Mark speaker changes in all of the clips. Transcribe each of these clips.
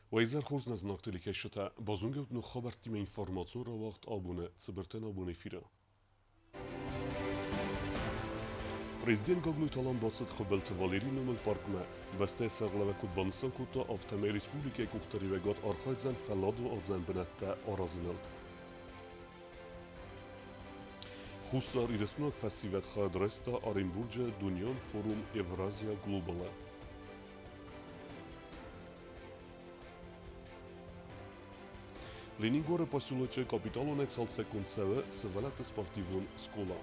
Speaker 1: Weiser Hurs naznaktelik eşita bazungut nu habertime informasyon ra vakt abone sıbırten abone fira. Prezident Goglu talan batsat xbelte Valeri Numel Parkme beste serleve kutbanısan kutta afteme Respublike kuhtari ve gat arxayzen felad ve adzen benette arazinel. Xusar iresnuak festivet xadresta Arinburge Dunyan Forum Evrazia Globala. Leningore посюлаче капиталу нецал секунд севе севелете спортивун скола.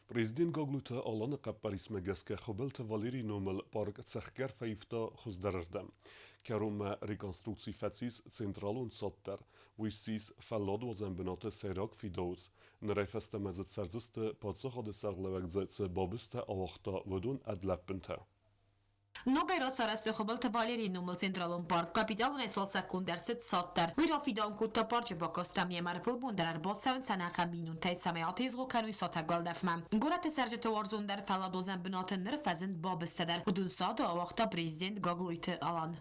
Speaker 1: Президент Гоглута аланы қаппарисме гаске хубелте Валерий Номел парк цехкер фаифта хуздарырдам. Керума реконструкции фацис централун саттар, висис фаллад вазен бенате серак фидоус. Нрефесте мезет серзесте падсахад сарлевек зетсе бабسته авахта ودون ادلپنته.
Speaker 2: Много рацарасте хобалте Валерий Номел централун парк капиталун эцол секундерсет саттар. Вирафидан кутта парче бакастам ямарфул бундерар ботсавн санаqa minun tayt samayatiz gokanuy satagal dafmam. Gorate serjete warzundar faladozan binatın nrfazin babistedar. Hudun sada avaqta prezident Gogluyti alan.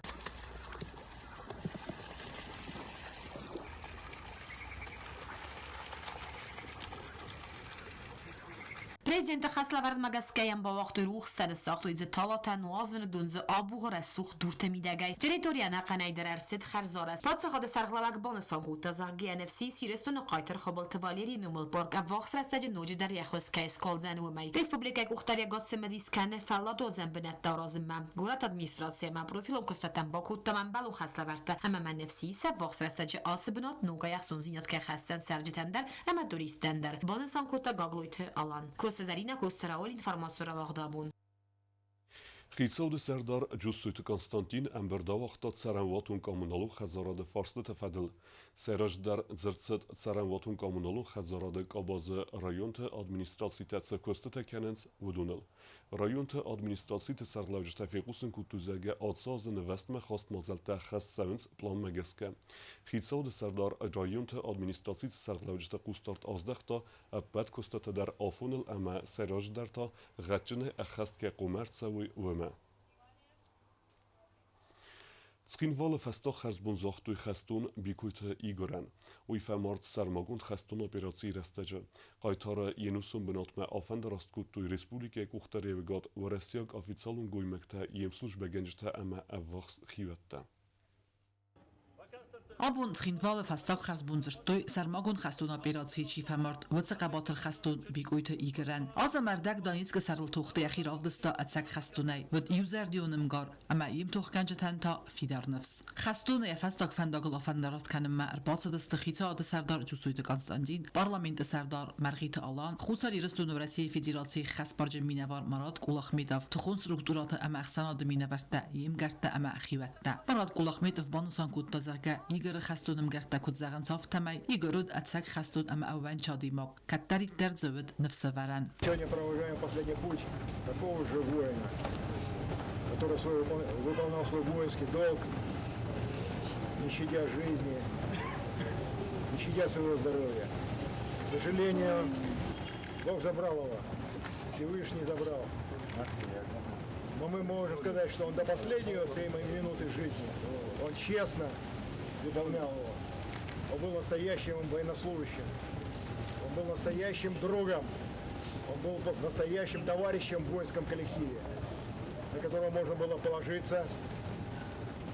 Speaker 2: Президент Хаславард Магаскаям ба вақти рухстан сахтуиз талата нуазвен дунз абуғыр сух дурте мидагай. Территорияна қанайдер арсет харзарас. Падсахады сарғлавак бонусан гута зарги NFC сирестон қайтыр хабалты Валерий Номел парк авақс растаджи ножи дар яхвес кайс колзан умай. Республика кухтария гатсе медискане фалла дозен бенет даразымам. Гурат администрация ма профилом костатан ба куттаман балу Хаславарта. Ама мен NFC са авақс растаджи асыбынат нуга яхсун зинят ке хастан саржитандер ама дуристандер. Бонусан кута Gogluyti alan. Zarina Kostaraol informasyora vaqdabun.
Speaker 1: Xitsaude Serdar Джусуйт Константин Амбердавахта Царанватун коммуналу Хазарады Фарсты Тефедл. Сераждар Дзерцет Царанватун коммуналу Хазарады Кабазы районты администрацията Цекостыта Кененс Вудунел. Районты администрацията Сарлавжы Тафиқусын Кутузеге Адсазы Невестме Хастмазалта Хассавинс План Мегеске. Xitsaude Serdar районты администрацията Сарлавжы Кустарт Аздахта Аппет Костата дар Афунел Ама Сераждарта Гатчыны Ахастке Комерцевой Веме. Цкинвалы фестах херзбунзахтуй хестун бикуйта Игорен. Уйфемарт сармагунд хестун операции рестеже. Қайтара енусун бинатме афендерасткуттуй республике кухтаревигат варесияг официалун гоймекте емслужбе генжте ама аввахс хиветте.
Speaker 3: Abun Trinvale Festag Herzbunzertoy Sarmagun Khastun operatsiya chi famart wtsa qabatr Khastun biguyta igran Azamardak Donetsk sarl toxti akhir avdista atsak Khastunay wad user dionimgar ama yim toxkanjatan ta Fidarnefs Khastun ya Festag Fandagl afandarast kanma arbatsadist khita ad Serdar Jusuyt Konstantin parlament Serdar Margita Alan khusar irstun Rossiya Federatsiya khasbarj minavar Marat Qulakhmetov tuxun strukturat ama ahsanad minavarta yim garta ama khiwatta Marat Qulakhmetov banusan kutbazaga Игорь Хастуным гарта кудзаган софтамай Игорud отсак Хастун ама аван чадимок каттарит дерзовед навсаваран.
Speaker 4: Сегодня провожаем последний путь такого же воина, который выполнял свой воинский долг, не щадя жизни, не щадя своего здоровья. К сожалению, Бог забрал его, Всевышний забрал. Но мы можем сказать, что он до последнего своей минуты жизни, он честно выполнял его. Он был настоящим военнослужащим. Он был настоящим другом. Он был настоящим товарищем в воинском коллективе, на которого можно было положиться,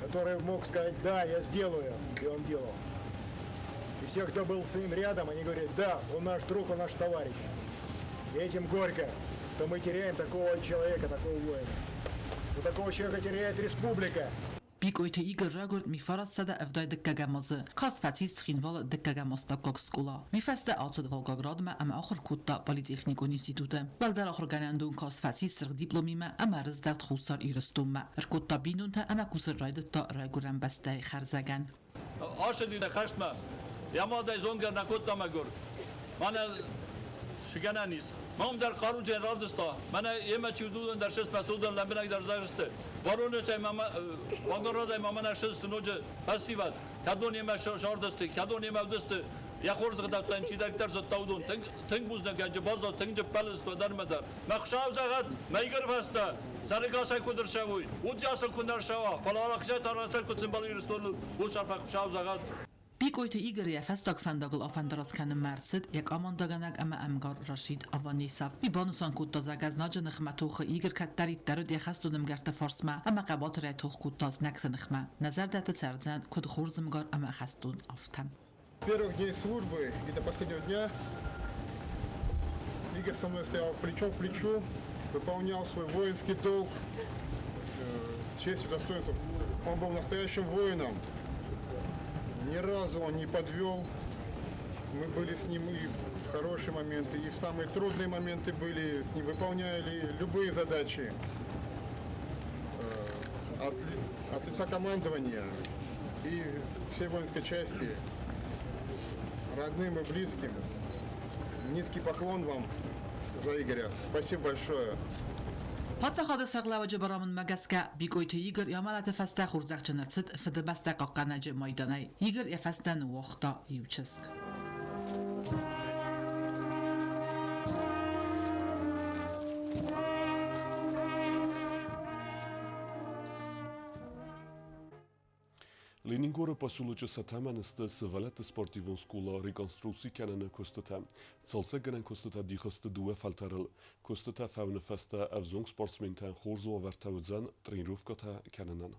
Speaker 4: который мог сказать: да, я сделаю, и он делал. И все, кто был с ним рядом, они говорят: да, он наш друг, он наш товарищ. И этим горько, что мы теряем такого человека, такого воина. Но такого человека теряет республика.
Speaker 3: Bikoyte Igor Ragort mi farasada evday dikkagamazı. Kast fatis trinval dikkagamazda kokskula. Mi feste alçad Volgogradma ama axır kutta Politexnikon institute. Baldar axır ganandun kast fatis sırg diplomime ama rizdat xusar iristumma. Erkutta binunta ama kusur raydatta rayguran bastay xarzagan.
Speaker 5: Aşıdı da kaçma. Yamada zonga nakutta magur. Mana şigananis. مام در خارو جنرال دستا من یه مچی دودن در شست مسعود لمبنک در زغسته وارونه تا ماما وانگار را ماما نشست نوجه پسیوات کدون یه مش شار دسته کدون یه مودسته یا خورز قدرت تنچی در کتر زد تودون تنگ بوز نگنج باز از تنگ پلس و در مدار مخشاو زغد میگر فسته سرکاسای کدر شوی و جاسل کدر شوا فلا خشای تارستر کد سمبالی رستول و شرف خشاو زغد
Speaker 3: بیکویت ایگر یا فستاک فنداگل آفندراست کنه مرسد یک آمان داغنگ اما امگار رشید آوانیساف بی بانوسان کود تازگ از ناج نخمه توخ ایگر کت دارید درود یخست و نمگرت فارسمه اما قبات رای توخ کود تاز نکت نخمه نظر دهت سردزند کود خورزمگار اما خستون آفتم
Speaker 4: С первых дней службы и до последнего дня Игорь со мной стоял плечом к плечу, выполнял свой воинский долг с честью и достоинством. Он был настоящим воином. Ни разу он не подвел. Мы были с ним и в хорошие моменты, и в самые трудные моменты были, с ним выполняли любые задачи. От лица командования и всей воинской части, родным и близким, низкий поклон вам за Игоря. Спасибо большое.
Speaker 3: پاتس خود سرقلوا جبرامن مگسکه بیکویت ایگر یا ملت فسته خورزق چنرسد فده بسته قاقنج مایدانه ایگر یا فسته نوختا یوچسک
Speaker 1: Լենինգորը պասուլոջը սաթաման ստը սվալատ սպորտիվոն սկուլա ռեկոնստրուկցի կանանը կոստտա ցալցը գնան կոստտա դիխստը դուը ֆալտարել կոստտա ֆաունը ֆաստա ավզոնг սպորտսմենտան խորզո ավարտավուձան տրենիրովկա կանանան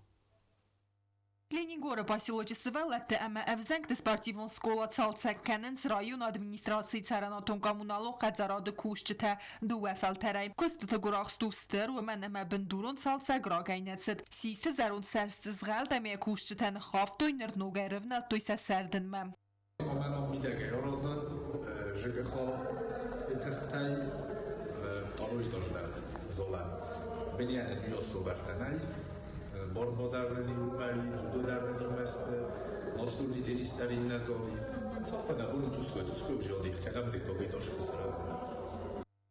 Speaker 2: Լենինգորը պասիլոջը սվալատ əmə əvzənk sportivon skola ցալցակկանենց ռայոն ադմինիստրացիի ցարանատոն կոմունալող խածարադը քուշչտə դուը ֆալտարայ կոստտը գորախստուստեր ու մեն əmə բնդուրոն ցալցագրագայնեցդ սիստը զարոն սերստը զղալ դեմե քուշչտən խավտոյներ նոգերվնա տույսա սերդնմə
Speaker 6: Моментом мидеге роза ЖГХ Петерхтай второй этаж зола. Бениан Ньосу Бартанай Борбо дардани умали, зудо дардани уместе, настурни тенистари назови. Софта на болен цуской уже одих кадам дек кога итошку сразу.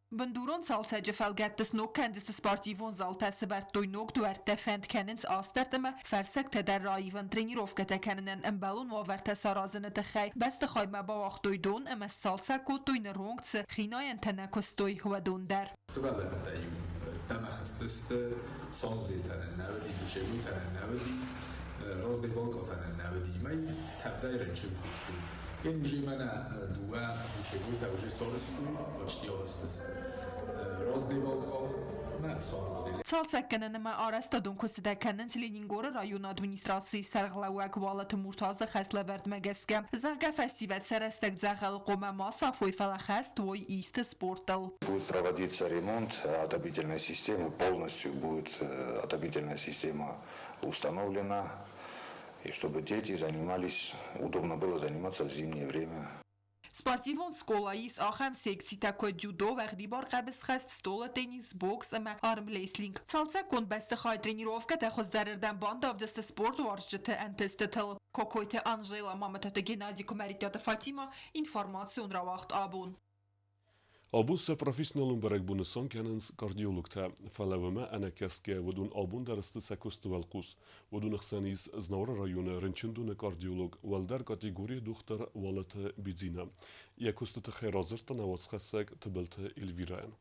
Speaker 2: Բնդուրոն ցալցաջը ֆալգատս նոկ կանդս սպորտիվոն զալտասը բարտոյ նոկ դուարտե ֆենդ կենենց աստարտմը ֆերսակ տեդար ռայվն տրենիրովկա տեքանեն ըմբալուն վավարտա սարազնը տխայ բստը խայմա բավախտոյ դոն ըմը սալցա կոտոյ նռոնգց խինոյն տնակոստոյ հուադոն դար
Speaker 6: Սվալը դայում տամախստստը սոնզիթանն նավդի դուշեգույթանն նավդի ռոզդեվոլկոտանն նավդի մայ թաբդայրն չուկուտու Ken уже имена дуа, учебута уже сорску, почти орстас. Роздеволко, на сорзели.
Speaker 2: Ցալցականը նմա արաստադուն կոստականենց Լենինգորը ռայոն ադմինիստրացիի սարղլավակ վալաթը մուրտազը խեսլավերդ մեգեսկը Զարգա ֆեստիվալ սերստակ ձախալ կոմա մասա ֆոյֆալախեստ ոյ իստ спортал.
Speaker 7: Будет проводиться ремонт отопительной системы, полностью будет отопительная система установлена. И чтобы дети занимались, удобно было заниматься в зимнее время.
Speaker 2: Սպորտիվոն սկոլայիս ախեմ սեկցի տակո ջյուդո վաղդիբար qəbis խեստ ստոլը տենիս բոքս əmə armlesling Ցալցակոն բəstə խայ տրենիրովկա տախոս դարերdən բանդավ դստը սպորտ վարժջտը ընտստտել Կոկոյթը Անժելա Մամտոտը Գենադի Կոմերիտյատը Ֆատիմա ինֆորմացիոն ռավախտ աբուն
Speaker 1: Abuse profesyonelun berekbunuson kenens kardiologta falevime enekeske vodun abun derste sekostuvelkus vodun xsenis znavra rayonu rınçındune kardiolog valder kategoriya doktor valate bidzina yakostute xerazırta navatsxesek tıbelte Elviraen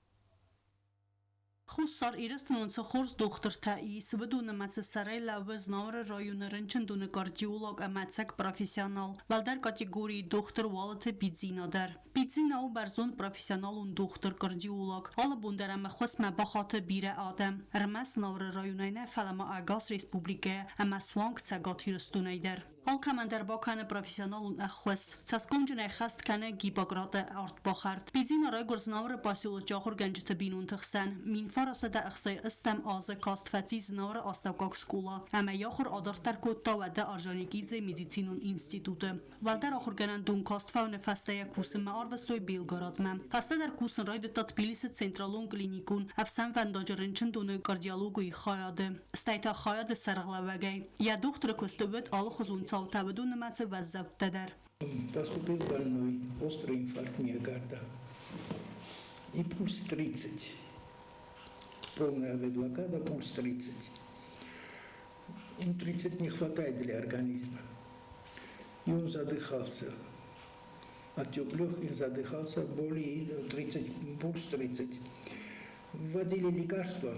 Speaker 8: Խուսար իրստնոնցը խորս դոքտր թայիս վդունը մացսարայ լավыз նավրը ռայոներն չնդունը կարդիոլոգ ամացակ պրոֆեսիոնալ վալդար կատեգորիի դոքտր վալաթը բիձինադար բիձինա ու բարձոն պրոֆեսիոնալ ու դոքտր կարդիոլոգ ալը բունդարամը խոսմա բախատը բիրը ադեմ ռմաս նավրը ռայոնայնը ֆալամա ագաս ռեսպուբլիկա ամասվանք ցագատ իրստունայդար Ալքամանդար բականը պրոֆեսիոնալ ու ախոս ցասկոնջնայ խաստ կանե գիպոկրատը արտբախարտ բիձինա ռայգորզնավրը պասիոլո ճախոր գանջտը բինուն թխսան մին Farası da əxsay istəm azı kastfəti znavra astavqaq skula. Əmə yaxır adartar kodda və də Arjanikidze Medicinun İnstitutu. Valdar axır gələn dun kastfəvnə fəstəyə kusin mə arvəstoy Belgorod mə. Fəstə dar kusin raydı tatbilisi Centralon klinikun əfsən vəndacırın çındunu kardiologu xayadı. Stəyta xayadı sərğlavəgəy. Ya doktor kostövət alı xuzun çavtavıdun nəməsə vəzzəvdədər.
Speaker 9: Поступил больной, острый инфаркт миокарда. и пульс 30. Полная блокада, пульс 30. 30 не хватает для организма. И он задыхался. Отек легких, задыхался, боли, 30, пульс 30. Вводили лекарства,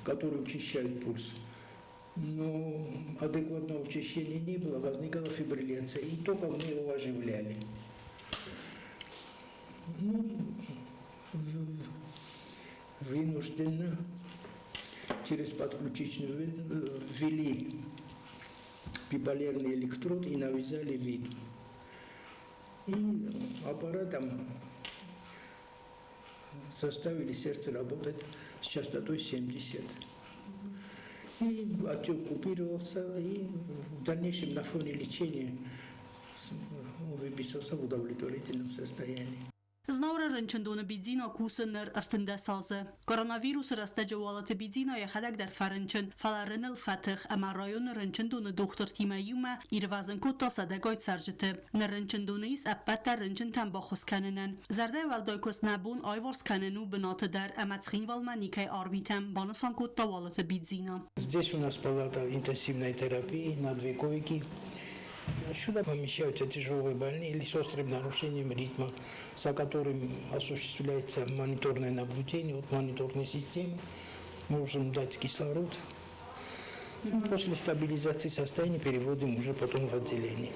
Speaker 9: которые учащают пульс. Но адекватного учащения не было, возникала фибрилляция. И только мы его оживляли. Вынужденно через подключичную ввели биполярный электрод и навязали вид. И аппаратом заставили сердце работать с частотой 70. И отек купировался, и в дальнейшем на фоне лечения он выписался в удовлетворительном состоянии.
Speaker 8: Znavra rënçëndone bidina kusën nër artëndesazë. Koronavirus rastëgjëvalët e bidina e hadak dar farënçën, falarën el fatëh, ama rajon në rënçëndone doktor tima jume, i rëvazën ku tosa dhe gojtë sargjëtë. Në rënçëndone is apata rënçën të mbokhus kanënën. Zarde valdojkos nabun ajvors kanënu bënatë dar, ama chin valmanikaj arvitem, banësan ku tavalët e bidzina.
Speaker 9: Здесь у нас палата интенсивной терапии на 2 койки. Сюда помещаются тяжелые больные или с острым нарушением ритма, за которым осуществляется мониторное наблюдение от мониторной системы. Можем дать кислород. После стабилизации состояния переводим уже потом в отделение.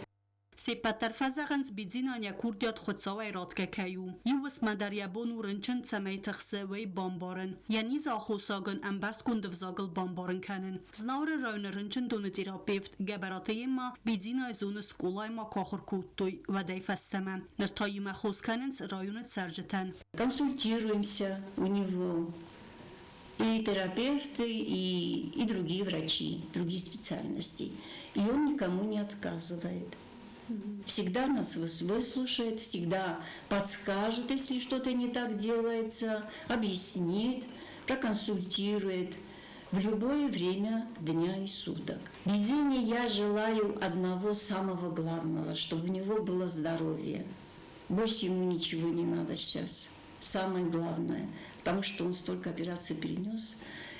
Speaker 8: Sepattar fazagans bidzina kurdiat khotsawai ratkakayu. Yus madariyabon u rënçën tsamay tëkhseway bombarën. Yani za khosagan ambars kundvzagel bombarën kanën. Znavre rajnë rënçën donë terapeut gabaratayma bidzina zonë skollayma kahurkutuy vaday fastama. Nërtayma khoskanens rayonët sarjëtan.
Speaker 10: Консультируемся у него. И терапевты, и другие врачи, другие специальности. И он никому не отказывает. Всегда нас выслушает, всегда подскажет, если что-то не так делается, объяснит, проконсультирует в любое время дня и суток. Бедине я желаю одного самого главного, чтобы у него было здоровье. Больше ему ничего не надо сейчас. Самое главное, потому что он столько операций перенес,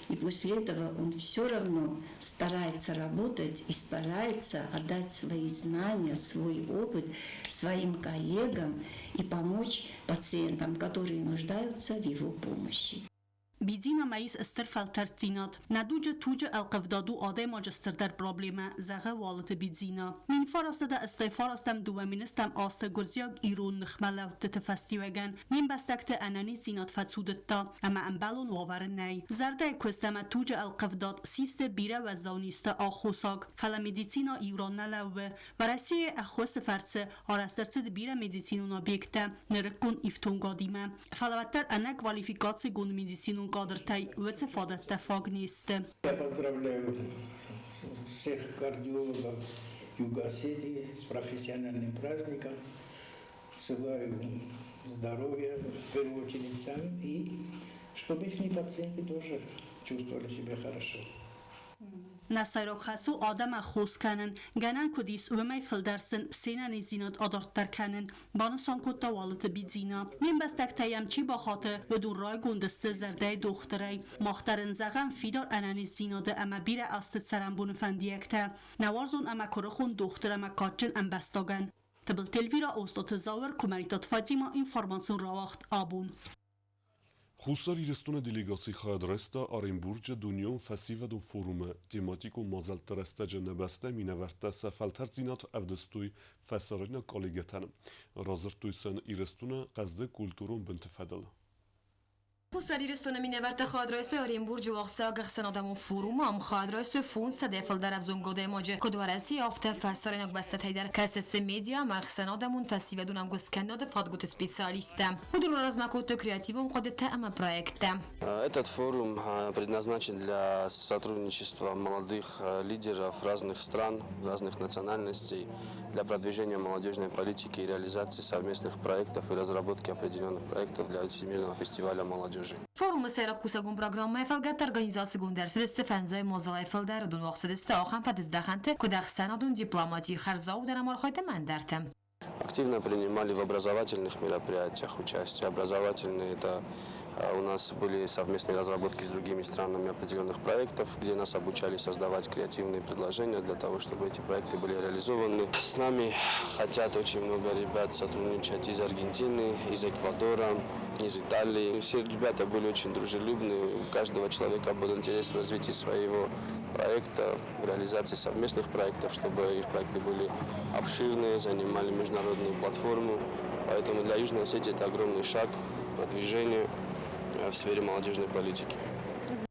Speaker 10: и после этого он все равно старается работать и старается отдать свои знания, свой опыт своим коллегам и помочь пациентам, которые нуждаются в его помощи.
Speaker 8: Bidina mais ster faltartinat. Naduje tuje alqavdadu ade majster dar problema zaga walet bidina. Min farasta da istifarastam duwaministam asta gurziag irun nkhmalaw tetfastiwagan. Min bastakte anani sinat fatsudetta ama ambalon wavarnay. Zarda kostama tuje alqavdad siste bira wa zanista akhosag. Fala medicina iran nalawe. Varasi akhos farse arasterse bira medicinuna biekta. Nerkun iftungadima. Falawatar ana kwalifikatsi gun medicinu قادرتای وتفادت تفاق نیست.
Speaker 9: Я поздравляю всех кардиологов Юго-Осетии с профессиональным праздником. Желаю здоровья, в первую очередь сам, и чтобы их пациенты тоже чувствовали себя хорошо.
Speaker 8: Nasayro xasu adam khos kanen ganan kudis و می فلدرسن سینن زینات آدارتر کنن بانسان کد توالت بیزینا نیم بستک تیم چی با خاطر و دور رای گندسته زرده دختری مخترن زغن فیدار انانی زیناده اما بیر است سرم بون فندیکته نوارزون اما کرخون دختر اما کاتچن ام بستاگن تبل تلویرا اوستات زاور کمریتات فاطیما اینفورماسیون راوخت آبون
Speaker 1: Խուսար 30 դելեգացի խայադրեստը Արենբուրջը դունյոն ֆասիվադուն ֆորումը թեմատիկու մազալ տրեստեջը նբաստե մինավարտա սաֆալթար զինատ ավդստույ ֆասարինա կոլեգետան ռազրտույսն 30 ყազդե կուլտուրուն բնտֆադալ
Speaker 2: Pusari restone minevarte خادرایست Оренبурج وقتا گخسن آدمو فروم هم خادرایست فون صدفل در افزون گوده ماجه کدوارسی آفته فسارناک بسته تایدر کسست مدیا مخسن آدمون فسی بدونم گست کنداد فادگوت سپیциалистам. Удуру размакото креативом ходит тема проекта.
Speaker 11: Этот форум предназначен для сотрудничества молодых лидеров разных стран, разных национальностей, для продвижения молодежной политики и реализации совместных проектов и разработки определенных проектов для Всемирного фестиваля молодежи.
Speaker 2: Форум Серакусагун программа Эфелгат организации Гундерс Стефанзой Мозала Эфелдер Дун Вахсадеста Ахан Фадездаханте Кудахсанадун дипломатии Харзау Дарамархайта Мандартем.
Speaker 11: Активно принимали в образовательных мероприятиях участие. Образовательные это у нас были совместные разработки с другими странами определенных проектов, где нас обучали создавать креативные предложения для того, чтобы эти проекты были реализованы. С нами хотят очень много ребят сотрудничать из Аргентины, из Эквадора, из Италии. Все ребята были очень дружелюбные, у каждого человека был интерес в развитии своего проекта, в реализации совместных проектов, чтобы их проекты были обширные, занимали международную платформу. Поэтому для Южной Осетии это огромный шаг продвижения в сфере молодежной политики.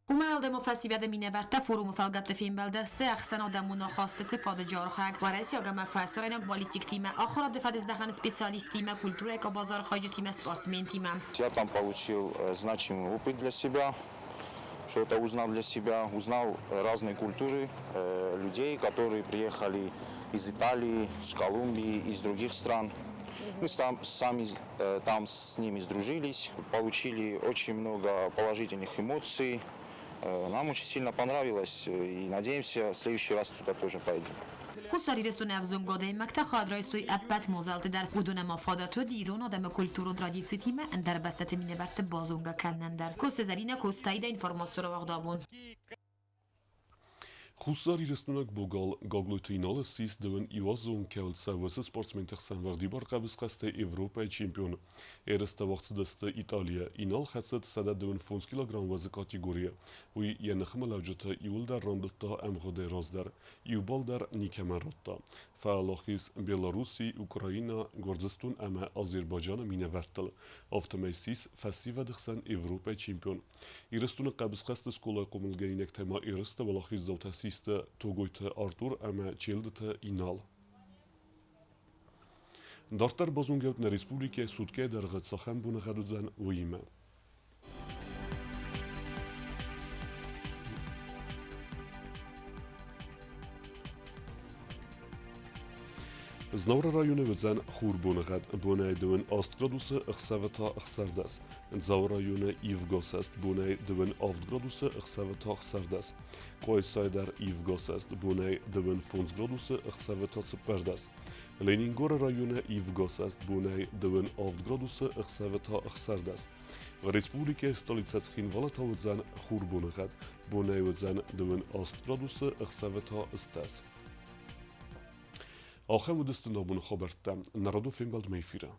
Speaker 2: Umeldemo fesztivade mineverte fórum felgette filmbeldeste axena da munachastıklı fadı jarxak varesi agama fesaraynak politik time axora de fadizdahan специалист time kultura eka bazar xarcı time sportsmen time.
Speaker 12: Я там получил значимый опыт для себя, что-то узнал для себя, узнал разные культуры людей, которые приехали из Италии, из Колумбии, из других стран. Мы сами там с ними сдружились, получили очень много положительных эмоций. Нам очень сильно понравилось и надеемся, в следующий раз туда тоже поедем.
Speaker 2: Kusari restu nevzünk godai megte hadrajstui eppet mozalte der udone ma fadat hogy íron adame kultúru tradici time ender besztete mineverte bazunga kennender. Kuszezerine kusztaida információra vagdabun.
Speaker 1: Խուսարի ռեստոնակ բոգալ գագլույթինալը սիս դվն իվազոն կել սավասը սպորտսմենտեղ սանվարդի բարգավս խաստե Եվրոպայ չեմպիոն երստը վաղցը դստը Իտալիա ինալ խացët սադա դվն ֆոնս կիլոգրամ վազը կատեգորիա ու ենխմը լավջտը իուլ դար ռամբլտա əmğodե ռոզդար իուբալ դար նիկəmən ռոտտա Fəallahis Belarusi, Ukrayna, Gürcistan əmə Azərbaycanı minəvərtdəl. Avtomeysis fəsivə dıxsən Avropa çempion. İrəstunu qəbizqəstə skola qomulgəynək təma İrəstə valaxiz zavtəsistə Togoytə Artur əmə çeldətə inal. Dartar bazungəvtnə Respublikə Sudkə dərğət saxən bunu qədüdzən uyimə. Znavra rayonu vəzən xur bunğad bunay dvin 6 gradusa ıxsavata ıxsardas. Zav rayonu ivgosast bunay dvin 6 gradusa ıxsavata ıxsardas. Qoysaydar ivgosast bunay dvin 10 gradusa ıxsavata tsperdas. Leningor rayonu ivgosast bunay dvin 6 gradusa ıxsavata ıxsardas. Respublika stolica Tskhinvalata vəzən xur bunğad bunay vəzən dvin 6 gradusa ıxsavata istas. آخر مدست نابون خبرتم نرادو فیلم بالد میفیره